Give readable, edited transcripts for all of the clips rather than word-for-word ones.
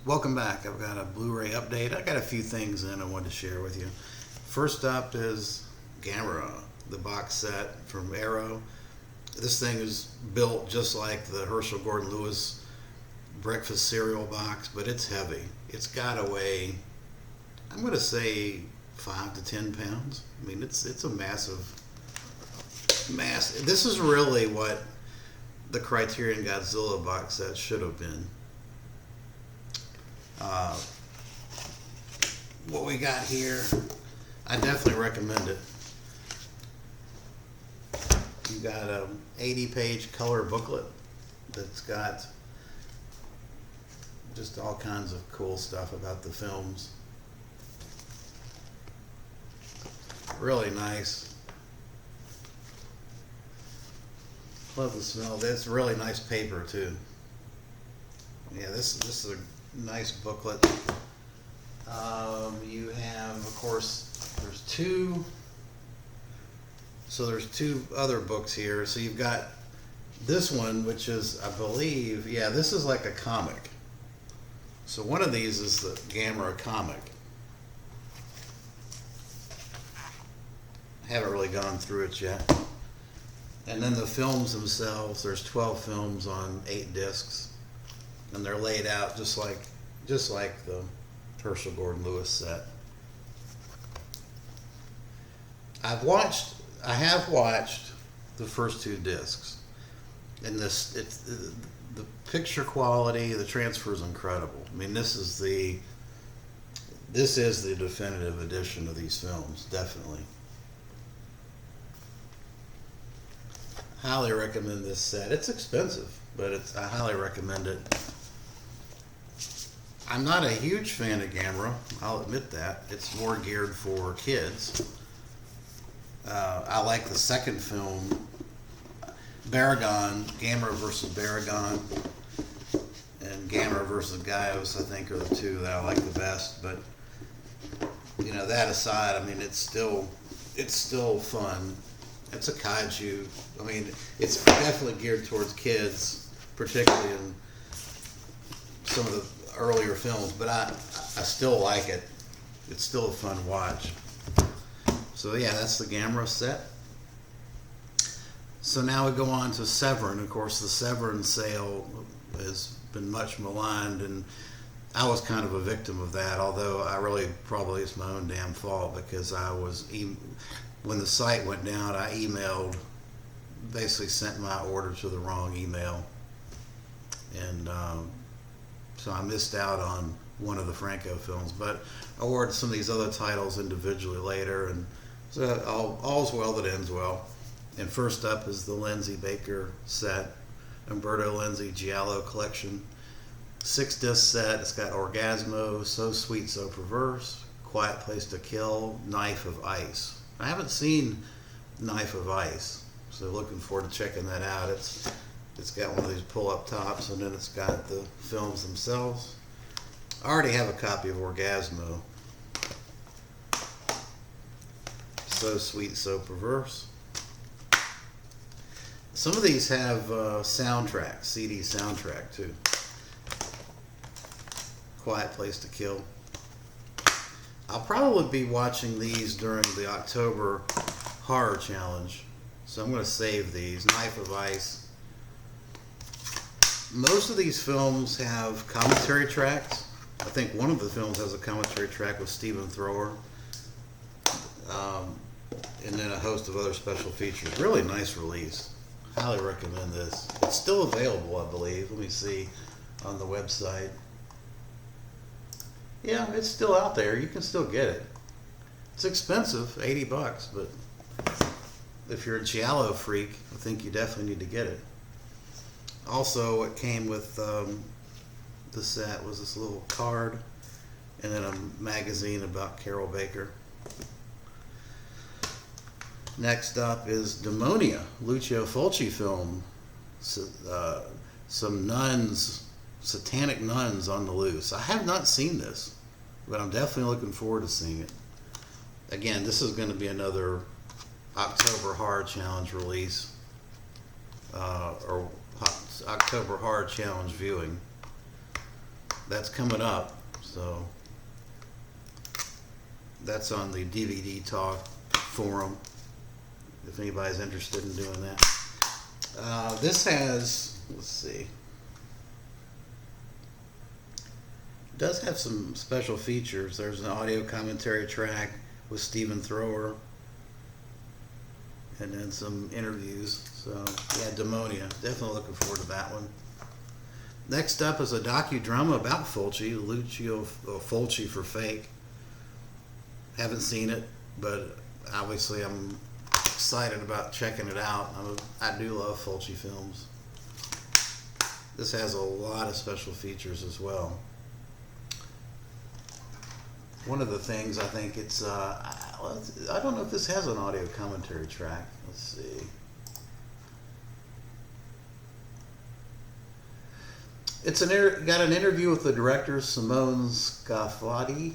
Welcome back. I've got a Blu Ray update. I got a few things in I wanted to share with you. First up is Gamera, the box set from Arrow. This thing is built just like the Herschel Gordon Lewis breakfast cereal box, but it's heavy. It's got to weigh, I'm going to say 5 to 10 pounds. I mean, it's a massive mass. This is really what the Criterion Godzilla box set should have been. What we got here, I definitely recommend it. You got a 80-page color booklet that's got just all kinds of cool stuff about the films. Really nice. Love the smell. That's really nice paper too. Yeah, this is a nice booklet. You have, of course, there's two other books here. So you've got this one, which is, I believe, yeah, this is like a comic. So one of these is the Gamera comic. I haven't really gone through it yet. And then the films themselves, there's 12 films on 8 discs, and they're laid out just like the Herschel Gordon Lewis set. I have watched the first 2 discs, and the picture quality, the transfer is incredible. I mean, this is the definitive edition of these films, definitely. Highly recommend this set. It's expensive, but I highly recommend it. I'm not a huge fan of Gamera, I'll admit that. It's more geared for kids. I like the second film, Baragon, Gamera versus Baragon, and Gamera versus Gaios, I think, are the 2 that I like the best. But you know, that aside, I mean, it's still fun. It's a kaiju. I mean, it's definitely geared towards kids, particularly in some of the earlier films, but I still like it. It's still a fun watch. So yeah, that's the Gamera set. So now we go on to Severin. Of course, the Severin sale has been much maligned, and I was kind of a victim of that, although I really probably it's my own damn fault, because when the site went down, I emailed, basically sent my order to the wrong email, and so I missed out on one of the Franco films, but I ordered some of these other titles individually later, and so all's well that ends well. And first up is the Lindsay Baker set, Umberto Lenzi Giallo Collection, 6-disc set. It's got Orgasmo, So Sweet, So Perverse, Quiet Place to Kill, Knife of Ice. I haven't seen Knife of Ice, so looking forward to checking that out. It's got one of these pull-up tops, and then it's got the films themselves. I already have a copy of Orgasmo. So Sweet, So Perverse. Some of these have soundtracks, CD soundtrack too. Quiet Place to Kill. I'll probably be watching these during the October Horror Challenge, so I'm going to save these. Knife of Ice. Most of these films have commentary tracks. I think one of the films has a commentary track with Stephen Thrower, and then a host of other special features. Really nice release. Highly recommend this. It's still available, I believe. Let me see on the website. Yeah, it's still out there. You can still get it. It's expensive, $80, but if you're a Giallo freak, I think you definitely need to get it. Also, what came with the set was this little card and then a magazine about Carol Baker. Next up is Demonia, Lucio Fulci film. Some nuns, satanic nuns on the loose. I have not seen this, but I'm definitely looking forward to seeing it. Again, this is going to be another October Horror Challenge release, or October Horror Challenge viewing. that's coming up. So that's on the DVD Talk forum if anybody's interested in doing that. This has, let's see, it does have some special features. There's an audio commentary track with Stephen Thrower, and then some interviews. So yeah, Demonia, definitely looking forward to that one. Next up is a docudrama about Fulci, Lucio Fulci for Fake. Haven't seen it, but obviously I'm excited about checking it out. I do love Fulci films. This has a lot of special features as well. One of the things I think it's, I don't know if this has an audio commentary track. Let's see. It's got an interview with the director Simone Scarfatti,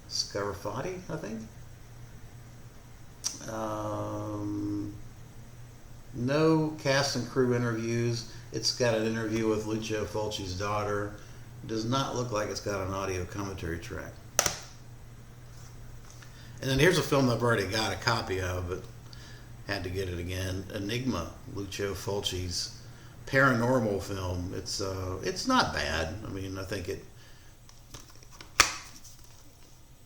I think. No cast and crew interviews. It's got an interview with Lucio Fulci's daughter. Does not look like it's got an audio commentary track. And then here's a film I've already got a copy of, but had to get it again. Enigma, Lucio Fulci's paranormal film. It's not bad. I mean, I think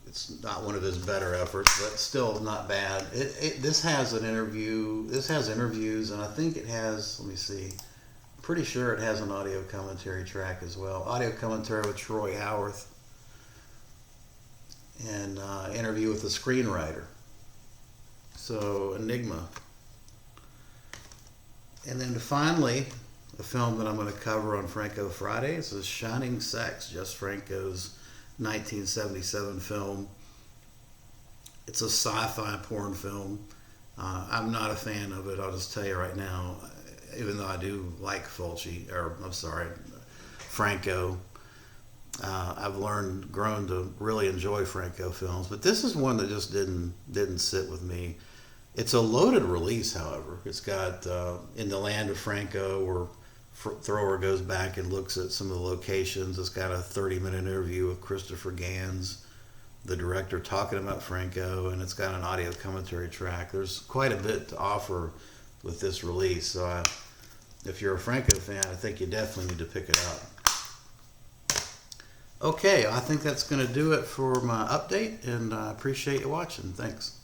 it's not one of his better efforts, but still not bad. This has an interview. This has interviews, and I think it has. Let me see. I'm pretty sure it has an audio commentary track as well. Audio commentary with Troy Howarth, and interview with the screenwriter. So Enigma, and then finally, a film that I'm going to cover on Franco Fridays is Shining Sex, Jess Franco's 1977 film. It's a sci-fi porn film. I'm not a fan of it, I'll just tell you right now, even though I do like Franco. I've grown to really enjoy Franco films, but this is one that just didn't sit with me. It's a loaded release, however. It's got In the Land of Franco, where Thrower goes back and looks at some of the locations. It's got a 30-minute interview with Christopher Gans, the director, talking about Franco, and it's got an audio commentary track. There's quite a bit to offer with this release, so if you're a Franco fan, I think you definitely need to pick it up. Okay, I think that's going to do it for my update, and I appreciate you watching. Thanks.